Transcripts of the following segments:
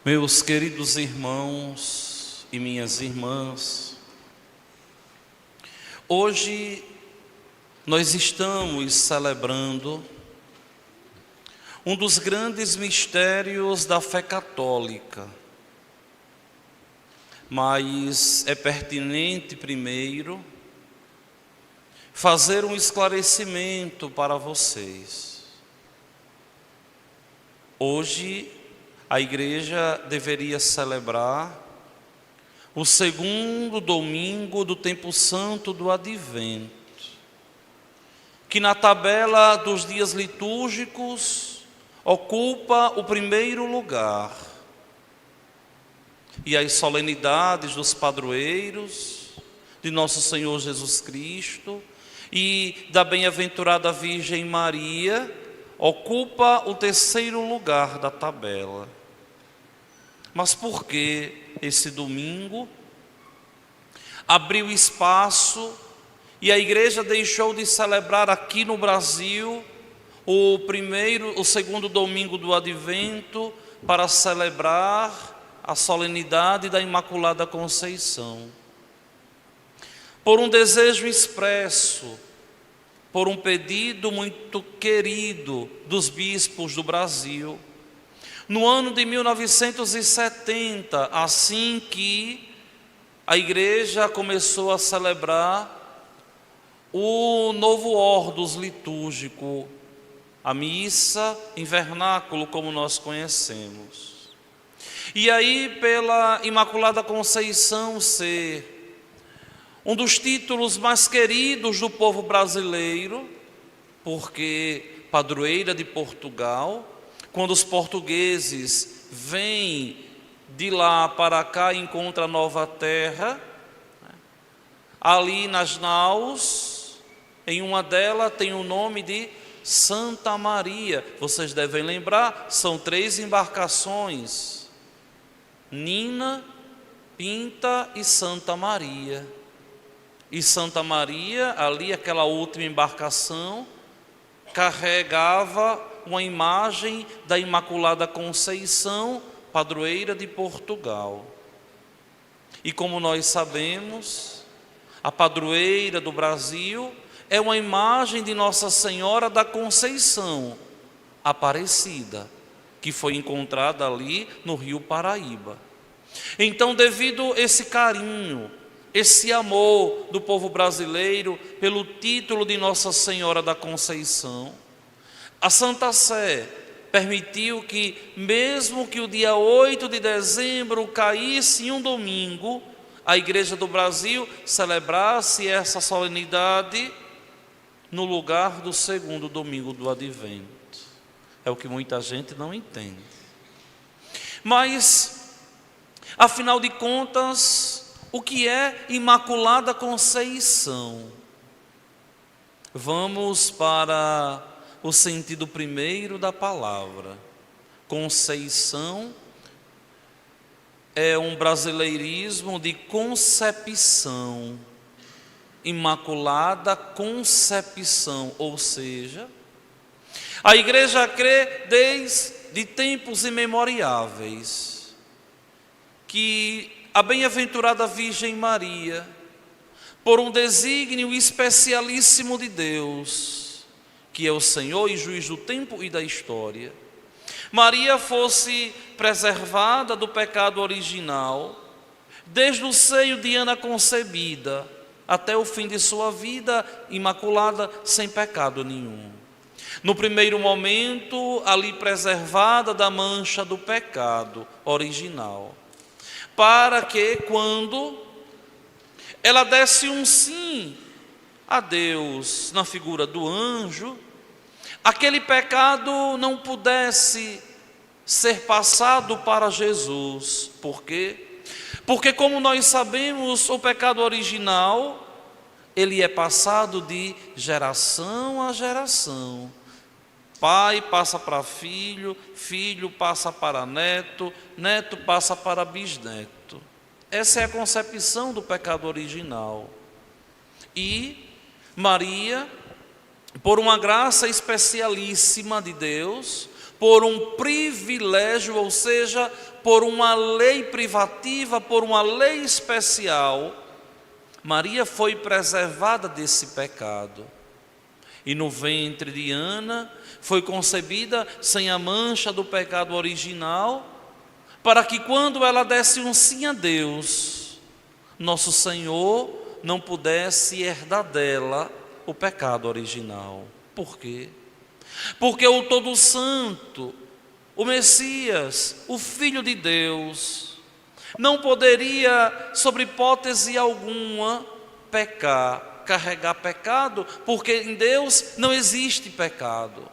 Meus queridos irmãos e minhas irmãs, hoje nós estamos celebrando um dos grandes mistérios da fé católica, mas é pertinente primeiro fazer um esclarecimento para vocês. Hoje a igreja deveria celebrar o segundo domingo do tempo santo do Advento, que na tabela dos dias litúrgicos ocupa o primeiro lugar. E as solenidades dos padroeiros de nosso Senhor Jesus Cristo e da bem-aventurada Virgem Maria ocupa o terceiro lugar da tabela. Mas por que esse domingo abriu espaço e a igreja deixou de celebrar aqui no Brasil o segundo domingo do Advento para celebrar a solenidade da Imaculada Conceição? Por um desejo expresso, por um pedido muito querido dos bispos do Brasil. No ano de 1970, assim que a igreja começou a celebrar o novo ordus litúrgico, a missa em vernáculo, como nós conhecemos. E aí, pela Imaculada Conceição ser um dos títulos mais queridos do povo brasileiro, porque padroeira de Portugal, quando os portugueses vêm de lá para cá e encontram a nova terra, ali nas naus, em uma delas tem o nome de Santa Maria. Vocês devem lembrar, são 3 embarcações: Nina, Pinta e Santa Maria. E Santa Maria, ali aquela última embarcação, carregava uma imagem da Imaculada Conceição, padroeira de Portugal. E como nós sabemos, a padroeira do Brasil é uma imagem de Nossa Senhora da Conceição Aparecida, que foi encontrada ali no Rio Paraíba. Então, devido a esse carinho, esse amor do povo brasileiro pelo título de Nossa Senhora da Conceição, a Santa Sé permitiu que, mesmo que o dia 8 de dezembro caísse em um domingo, a Igreja do Brasil celebrasse essa solenidade no lugar do segundo domingo do Advento. É o que muita gente não entende. Mas, afinal de contas, o que é Imaculada Conceição? Vamos para o sentido primeiro da palavra. Conceição é um brasileirismo de concepção, Imaculada Concepção, ou seja, a igreja crê desde tempos imemoriáveis que a bem-aventurada Virgem Maria, por um desígnio especialíssimo de Deus, que é o Senhor e juiz do tempo e da história, Maria fosse preservada do pecado original, desde o seio de Ana concebida, até o fim de sua vida, imaculada, sem pecado nenhum. No primeiro momento, ali preservada da mancha do pecado original, para que, quando ela desse um sim a Deus na figura do anjo, aquele pecado não pudesse ser passado para Jesus. Por quê? Porque, como nós sabemos, o pecado original, ele é passado de geração a geração. Pai passa para filho, filho passa para neto, neto passa para bisneto. Essa é a concepção do pecado original. E Maria, por uma graça especialíssima de Deus, por um privilégio, ou seja, por uma lei privativa, por uma lei especial, Maria foi preservada desse pecado. E no ventre de Ana foi concebida sem a mancha do pecado original, para que quando ela desse um sim a Deus, nosso Senhor não pudesse herdar dela o pecado original. Por quê? Porque o Todo Santo, o Messias, o Filho de Deus, não poderia, sob hipótese alguma, pecar, carregar pecado, porque em Deus não existe pecado.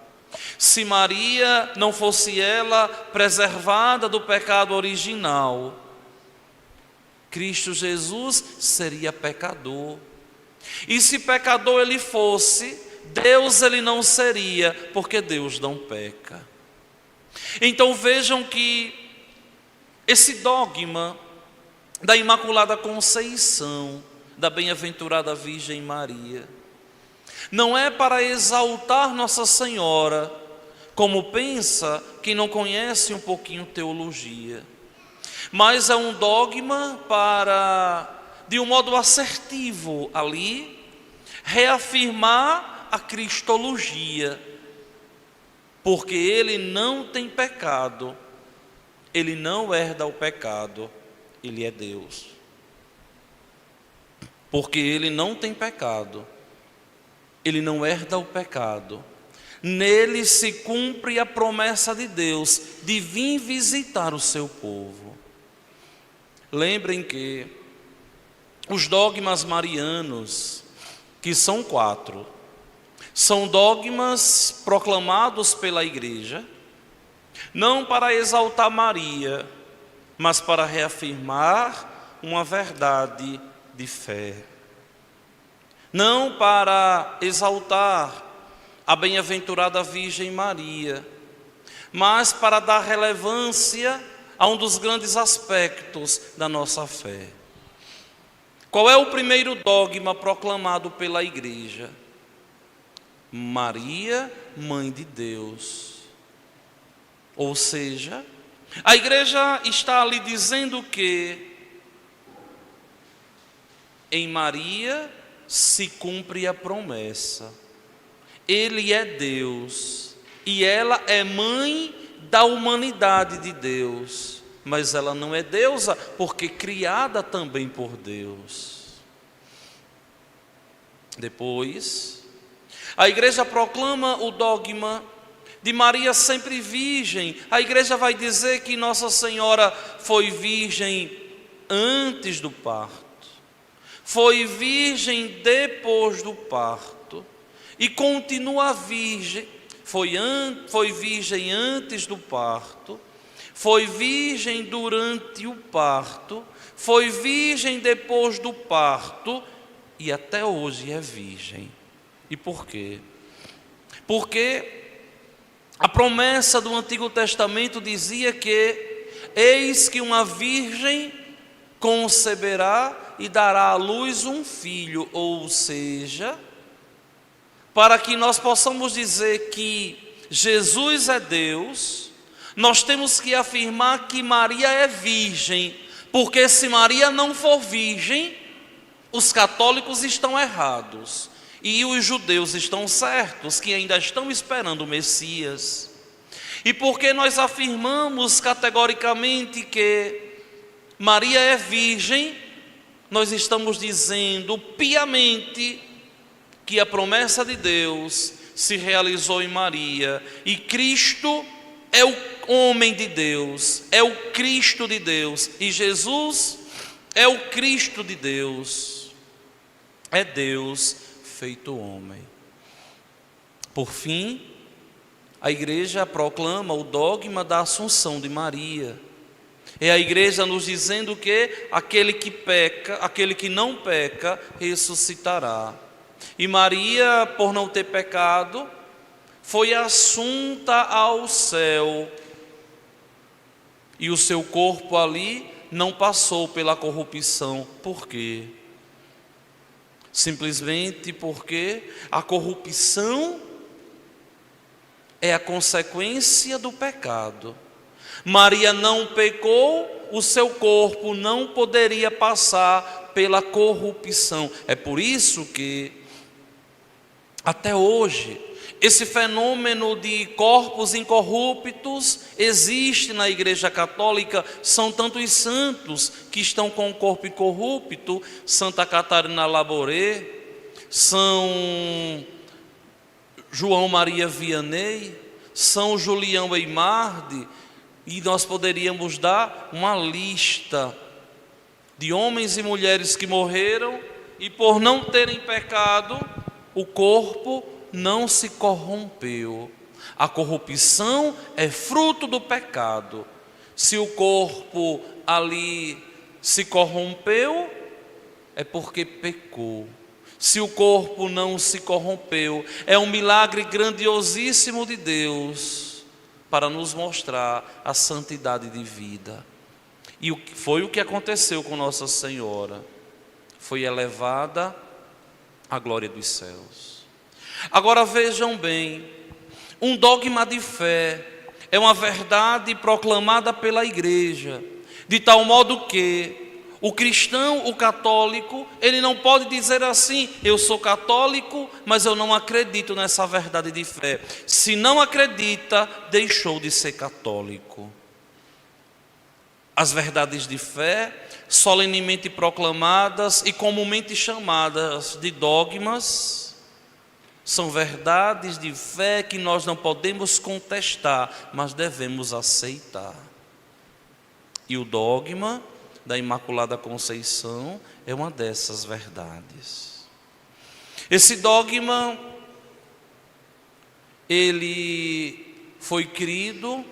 Se Maria não fosse ela preservada do pecado original, Cristo Jesus seria pecador. E se pecador ele fosse, Deus ele não seria, porque Deus não peca. Então vejam que esse dogma da Imaculada Conceição, da Bem-aventurada Virgem Maria, não é para exaltar Nossa Senhora, como pensa quem não conhece um pouquinho teologia, mas é um dogma para, de um modo assertivo ali, reafirmar a cristologia, porque ele não tem pecado, ele não herda o pecado, ele é Deus. Porque ele não tem pecado, ele não herda o pecado, nele se cumpre a promessa de Deus de vir visitar o seu povo. Lembrem que os dogmas marianos, que são 4, são dogmas proclamados pela Igreja, não para exaltar Maria, mas para reafirmar uma verdade de fé. Não para exaltar a bem-aventurada Virgem Maria, mas para dar relevância a um dos grandes aspectos da nossa fé. Qual é o primeiro dogma proclamado pela Igreja? Maria, Mãe de Deus. Ou seja, a Igreja está ali dizendo que em Maria se cumpre a promessa. Ele é Deus e ela é mãe da humanidade de Deus, mas ela não é deusa porque criada também por Deus. Depois, a Igreja proclama o dogma de Maria sempre virgem. A Igreja vai dizer que Nossa Senhora foi virgem antes do parto, foi virgem depois do parto e continua virgem. Foi virgem antes do parto, foi virgem durante o parto, foi virgem depois do parto e até hoje é virgem. E por quê? Porque a promessa do Antigo Testamento dizia que eis que uma virgem conceberá e dará à luz um filho, ou seja, para que nós possamos dizer que Jesus é Deus, nós temos que afirmar que Maria é virgem, porque se Maria não for virgem, os católicos estão errados e os judeus estão certos, que ainda estão esperando o Messias. E porque nós afirmamos categoricamente que Maria é virgem, nós estamos dizendo piamente que a promessa de Deus se realizou em Maria, e Cristo é o homem de Deus, é o Cristo de Deus, e Jesus é o Cristo de Deus, é Deus feito homem. Por fim, a Igreja proclama o dogma da Assunção de Maria. É a Igreja nos dizendo que aquele que peca, aquele que não peca, ressuscitará. E Maria, por não ter pecado, foi assunta ao céu. E o seu corpo ali não passou pela corrupção. Por quê? Simplesmente porque a corrupção é a consequência do pecado. Maria não pecou, o seu corpo não poderia passar pela corrupção. É por isso que, até hoje, esse fenômeno de corpos incorruptos existe na Igreja Católica. São tantos santos que estão com o corpo incorrupto: Santa Catarina Labouré, São João Maria Vianney, São Julião Eimarde, e nós poderíamos dar uma lista de homens e mulheres que morreram e, por não terem pecado, o corpo não se corrompeu. A corrupção é fruto do pecado. Se o corpo ali se corrompeu, é porque pecou. Se o corpo não se corrompeu, é um milagre grandiosíssimo de Deus para nos mostrar a santidade de vida. E foi o que aconteceu com Nossa Senhora. Foi elevada à glória dos céus. Agora vejam bem, um dogma de fé é uma verdade proclamada pela Igreja, de tal modo que o cristão, o católico, ele não pode dizer assim: eu sou católico, mas eu não acredito nessa verdade de fé. Se não acredita, deixou de ser católico. As verdades de fé, solenemente proclamadas e comumente chamadas de dogmas, são verdades de fé que nós não podemos contestar, mas devemos aceitar. E o dogma da Imaculada Conceição é uma dessas verdades. Esse dogma, ele foi crido,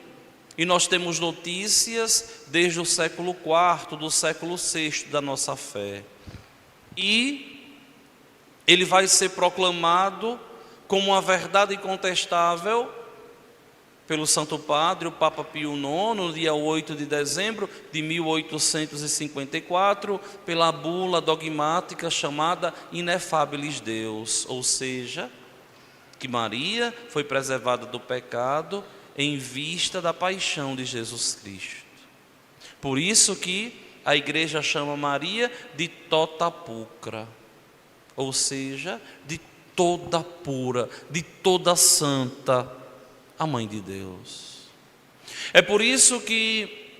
e nós temos notícias desde o século IV, do século VI da nossa fé. E ele vai ser proclamado como uma verdade incontestável pelo Santo Padre, o Papa Pio IX, no dia 8 de dezembro de 1854, pela bula dogmática chamada Inefabilis Deus, ou seja, que Maria foi preservada do pecado em vista da paixão de Jesus Cristo. Por isso que a Igreja chama Maria de tota pulcra, ou seja, de toda pura, de toda santa, a Mãe de Deus. É por isso que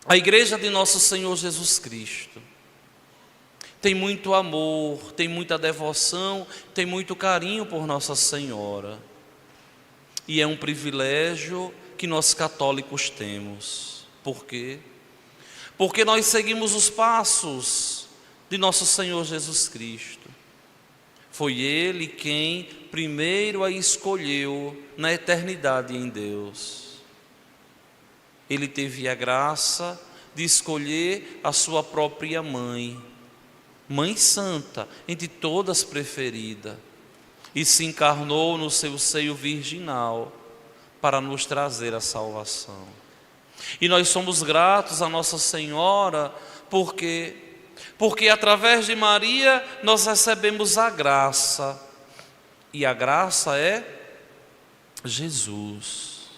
a Igreja de Nosso Senhor Jesus Cristo tem muito amor, tem muita devoção, tem muito carinho por Nossa Senhora. E é um privilégio que nós católicos temos. Por quê? Porque nós seguimos os passos de Nosso Senhor Jesus Cristo. Foi Ele quem primeiro a escolheu na eternidade em Deus. Ele teve a graça de escolher a sua própria mãe, Mãe Santa, entre todas preferida, e se encarnou no seu seio virginal para nos trazer a salvação. E nós somos gratos a Nossa Senhora porque através de Maria nós recebemos a graça, e a graça é Jesus.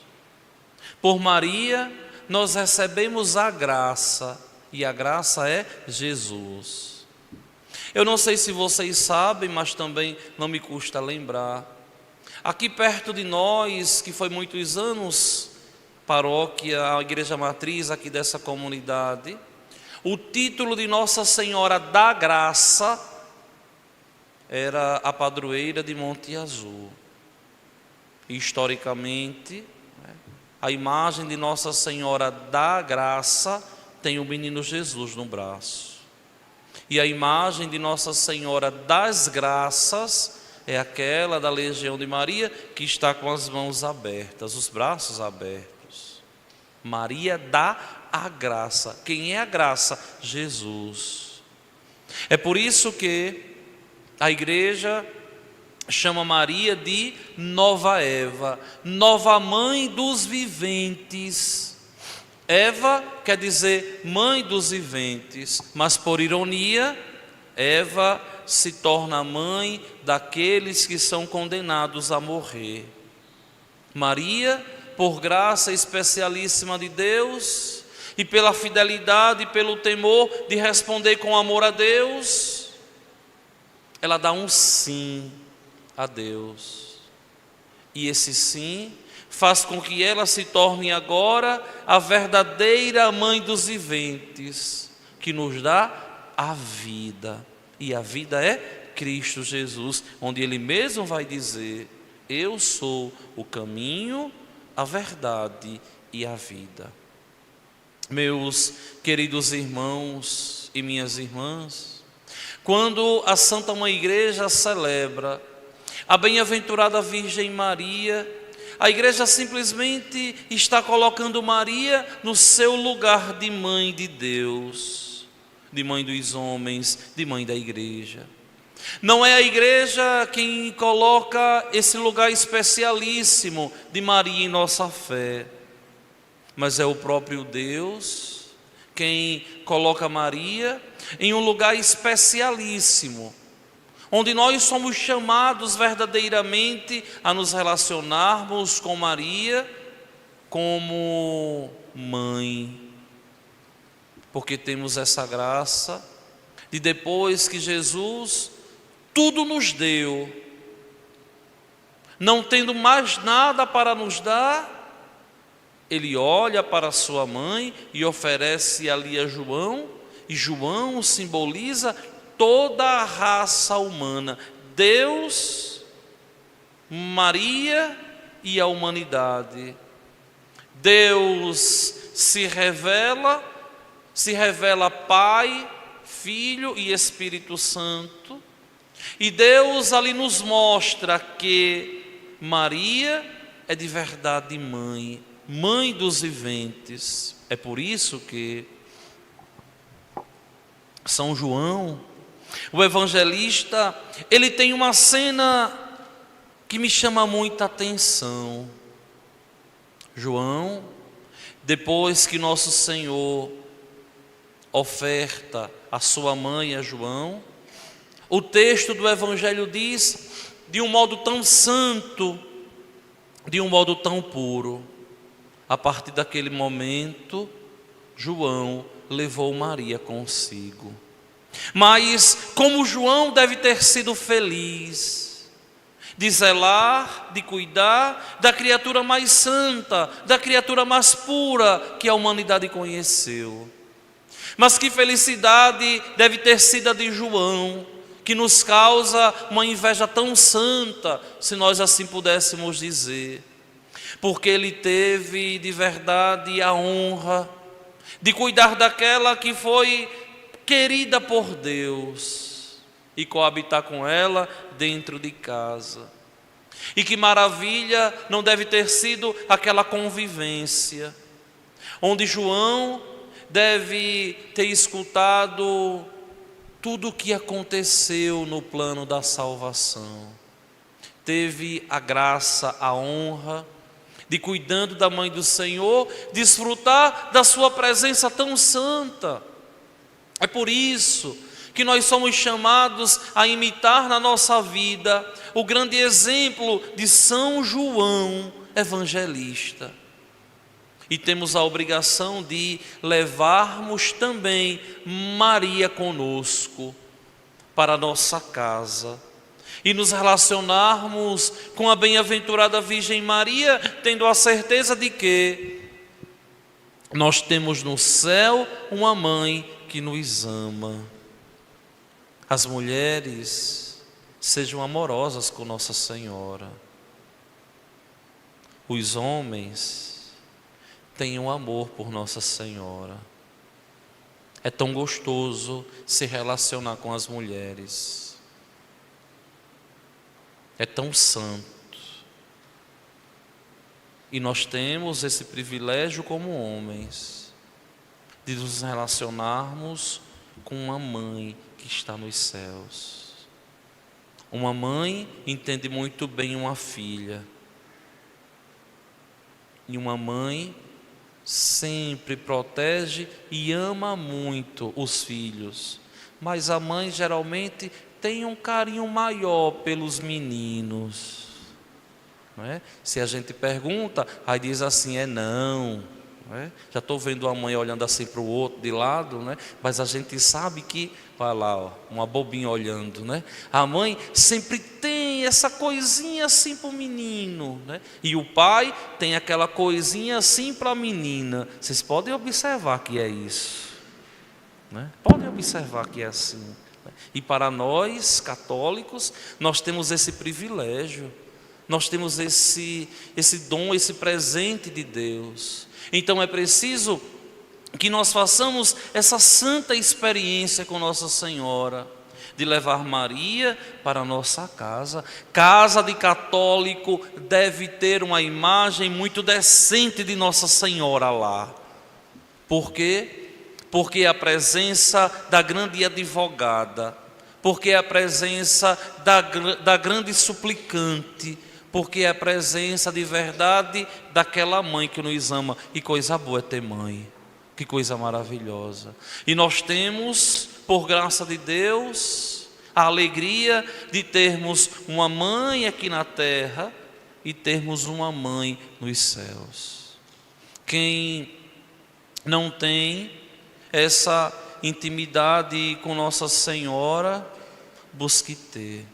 Por Maria nós recebemos a graça, e a graça é Jesus. Eu não sei se vocês sabem, mas também não me custa lembrar. Aqui perto de nós, que foi muitos anos paróquia, a igreja matriz aqui dessa comunidade, o título de Nossa Senhora da Graça era a padroeira de Monte Azul. E, historicamente, a imagem de Nossa Senhora da Graça tem o menino Jesus no braço. E a imagem de Nossa Senhora das Graças é aquela da Legião de Maria, que está com as mãos abertas, os braços abertos. Maria dá a graça. Quem é a graça? Jesus. É por isso que a igreja chama Maria de Nova Eva, nova mãe dos viventes. Eva quer dizer mãe dos viventes, mas por ironia, Eva se torna mãe daqueles que são condenados a morrer. Maria, por graça especialíssima de Deus e pela fidelidade e pelo temor de responder com amor a Deus, ela dá um sim a Deus. E esse sim faz com que ela se torne agora a verdadeira mãe dos viventes, que nos dá a vida. E a vida é Cristo Jesus, onde Ele mesmo vai dizer: eu sou o caminho, a verdade e a vida. Meus queridos irmãos e minhas irmãs, quando a Santa Mãe Igreja celebra a bem-aventurada Virgem Maria, a Igreja simplesmente está colocando Maria no seu lugar de mãe de Deus, de mãe dos homens, de mãe da Igreja. Não é a Igreja quem coloca esse lugar especialíssimo de Maria em nossa fé, mas é o próprio Deus quem coloca Maria em um lugar especialíssimo, onde nós somos chamados verdadeiramente a nos relacionarmos com Maria como mãe, porque temos essa graça de, depois que Jesus tudo nos deu, não tendo mais nada para nos dar, Ele olha para sua mãe e oferece ali a João, e João simboliza toda a raça humana, Deus, Maria e a humanidade. Deus se revela Pai, Filho e Espírito Santo, e Deus ali nos mostra que Maria é de verdade mãe, mãe dos viventes. É por isso que São João, o evangelista, ele tem uma cena que me chama muita atenção. João, depois que nosso Senhor oferta a sua mãe a João, o texto do evangelho diz, de um modo tão santo, de um modo tão puro, a partir daquele momento, João levou Maria consigo. Mas como João deve ter sido feliz de zelar, de cuidar da criatura mais santa, da criatura mais pura que a humanidade conheceu. Mas que felicidade deve ter sido a de João, que nos causa uma inveja tão santa, se nós assim pudéssemos dizer, porque ele teve de verdade a honra de cuidar daquela que foi querida por Deus e coabitar com ela dentro de casa. E que maravilha não deve ter sido aquela convivência, onde João deve ter escutado tudo o que aconteceu no plano da salvação. Teve a graça, a honra de, cuidando da mãe do Senhor, desfrutar da sua presença tão santa. É por isso que nós somos chamados a imitar na nossa vida o grande exemplo de São João Evangelista. E temos a obrigação de levarmos também Maria conosco para a nossa casa e nos relacionarmos com a bem-aventurada Virgem Maria, tendo a certeza de que nós temos no céu uma mãe que nos ama. As mulheres sejam amorosas com Nossa Senhora. Os homens tenham amor por Nossa Senhora. É tão gostoso se relacionar com as mulheres. É tão santo. E nós temos esse privilégio como homens, de nos relacionarmos com uma mãe que está nos céus. Uma mãe entende muito bem uma filha. E uma mãe sempre protege e ama muito os filhos. Mas a mãe geralmente tem um carinho maior pelos meninos. não é? Se a gente pergunta, aí diz assim, não. Não é? Já estou vendo a mãe olhando assim para o outro de lado, né? Mas a gente sabe que, vai lá, ó, uma bobinha olhando, né? A mãe sempre tem essa coisinha assim para o menino, né? E o pai tem aquela coisinha assim para a menina. Vocês podem observar que é isso, né? Podem observar que é assim. E para nós, católicos, nós temos esse privilégio, nós temos esse dom, esse presente de Deus. Então é preciso que nós façamos essa santa experiência com Nossa Senhora, de levar Maria para a nossa casa. Casa de católico deve ter uma imagem muito decente de Nossa Senhora lá. Por quê? Porque a presença da grande advogada, porque a presença da grande suplicante, porque a presença de verdade daquela mãe que nos ama. E coisa boa é ter mãe, que coisa maravilhosa. E nós temos, por graça de Deus, a alegria de termos uma mãe aqui na terra e termos uma mãe nos céus. Quem não tem essa intimidade com Nossa Senhora, busque ter.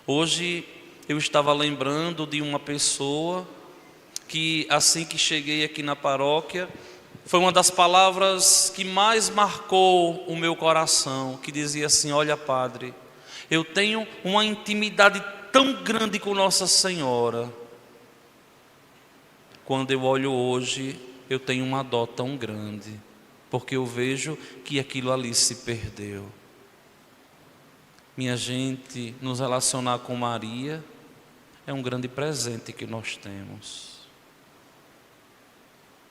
Hoje eu estava lembrando de uma pessoa que, assim que cheguei aqui na paróquia, foi uma das palavras que mais marcou o meu coração, que dizia assim: olha, padre, eu tenho uma intimidade tão grande com Nossa Senhora. Quando eu olho hoje, eu tenho uma dó tão grande, porque eu vejo que aquilo ali se perdeu. Minha gente, nos relacionar com Maria é um grande presente que nós temos.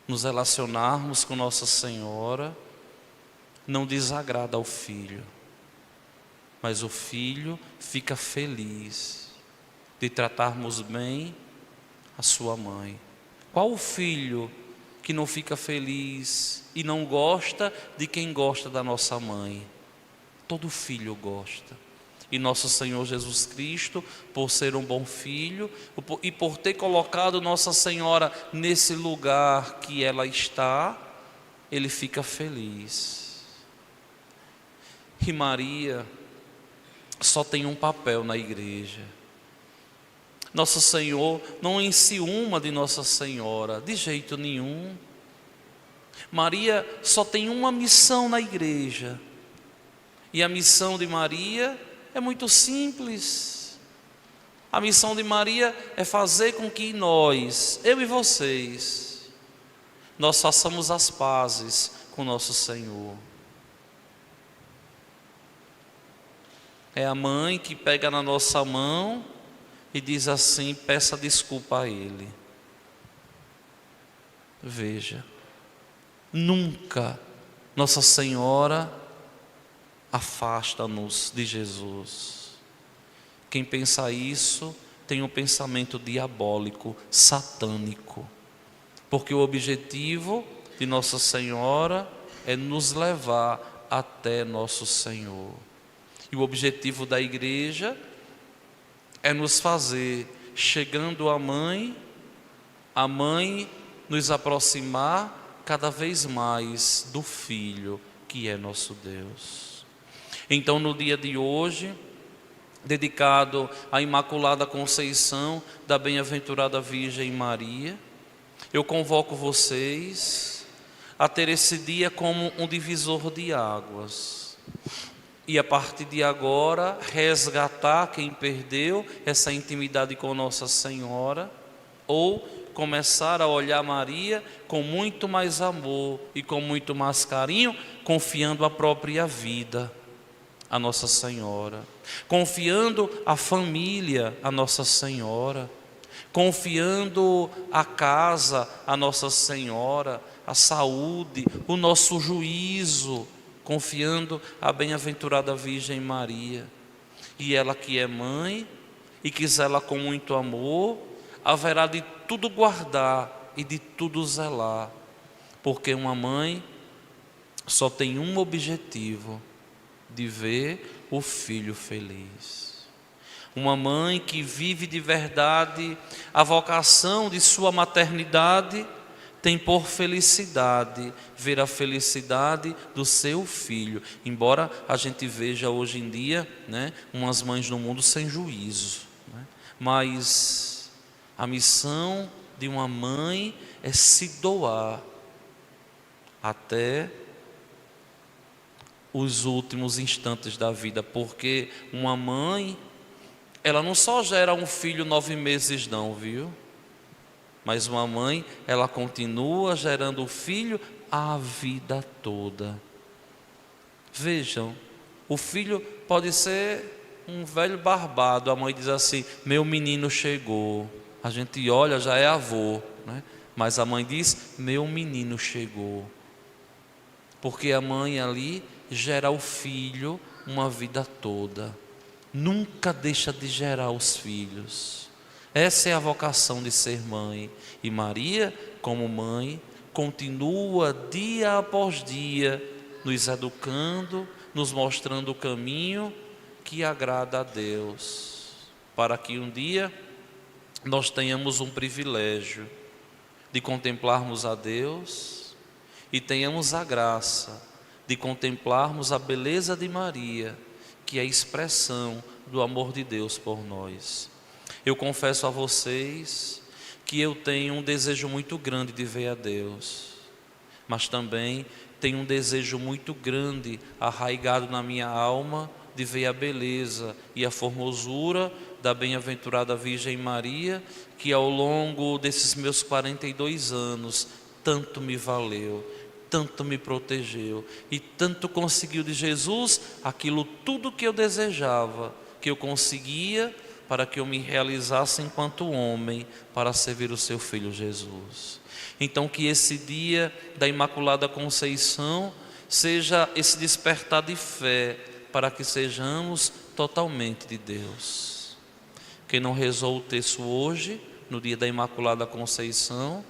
Nos relacionarmos com Nossa Senhora não desagrada ao filho, mas o filho fica feliz de tratarmos bem a sua mãe. Qual o filho que não fica feliz e não gosta de quem gosta da nossa mãe? Todo filho gosta. E nosso Senhor Jesus Cristo, por ser um bom filho e por ter colocado Nossa Senhora nesse lugar que ela está, ele fica feliz. E Maria só tem um papel na igreja. Nosso Senhor não enciuma de Nossa Senhora, de jeito nenhum. Maria só tem uma missão na igreja. E a missão de Maria é muito simples. A missão de Maria é fazer com que nós, eu e vocês, nós façamos as pazes com nosso Senhor. É a mãe que pega na nossa mão e diz assim: peça desculpa a Ele. Veja, nunca Nossa Senhora afasta-nos de Jesus. Quem pensa isso tem um pensamento diabólico, satânico, porque o objetivo de Nossa Senhora é nos levar até nosso Senhor. E o objetivo da igreja é nos fazer, chegando à mãe, a mãe nos aproximar cada vez mais do Filho, que é nosso Deus. Então, no dia de hoje, dedicado à Imaculada Conceição da Bem-aventurada Virgem Maria, eu convoco vocês a ter esse dia como um divisor de águas. E a partir de agora, resgatar quem perdeu essa intimidade com Nossa Senhora, ou começar a olhar Maria com muito mais amor e com muito mais carinho, confiando a própria vida a Nossa Senhora, confiando a família a Nossa Senhora, confiando a casa a Nossa Senhora, a saúde, o nosso juízo, confiando a bem-aventurada Virgem Maria. E ela que é mãe e que zela com muito amor, haverá de tudo guardar e de tudo zelar, porque uma mãe só tem um objetivo: de ver o filho feliz. Uma mãe que vive de verdade a vocação de sua maternidade, tem por felicidade ver a felicidade do seu filho. Embora a gente veja hoje em dia, né, umas mães no mundo sem juízo, né? Mas a missão de uma mãe é se doar até os últimos instantes da vida, porque uma mãe, ela não só gera um filho 9 meses não, viu? Mas uma mãe, ela continua gerando o filho a vida toda. Vejam, o filho pode ser um velho barbado, a mãe diz assim, meu menino chegou. A gente olha, já é avô, né? Mas a mãe diz, meu menino chegou. Porque a mãe ali gera o filho uma vida toda. Nunca deixa de gerar os filhos. Essa é a vocação de ser mãe. E Maria, como mãe, continua dia após dia nos educando, nos mostrando o caminho que agrada a Deus, para que um dia nós tenhamos um privilégio de contemplarmos a Deus e tenhamos a graça de contemplarmos a beleza de Maria, que é a expressão do amor de Deus por nós. Eu confesso a vocês que eu tenho um desejo muito grande de ver a Deus, mas também tenho um desejo muito grande arraigado na minha alma de ver a beleza e a formosura da bem-aventurada Virgem Maria, que ao longo desses meus 42 anos tanto me valeu, tanto me protegeu e tanto conseguiu de Jesus aquilo tudo que eu desejava, que eu conseguia para que eu me realizasse enquanto homem, para servir o seu Filho Jesus. Então que esse dia da Imaculada Conceição seja esse despertar de fé, para que sejamos totalmente de Deus. Quem não rezou o terço hoje, no dia da Imaculada Conceição,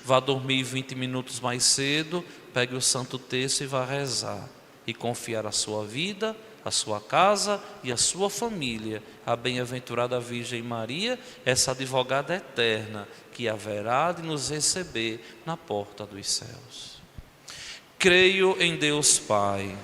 vá dormir 20 minutos mais cedo, pegue o Santo Terço e vá rezar. E confiar a sua vida, a sua casa e a sua família à bem-aventurada Virgem Maria, essa advogada eterna que haverá de nos receber na porta dos céus. Creio em Deus Pai,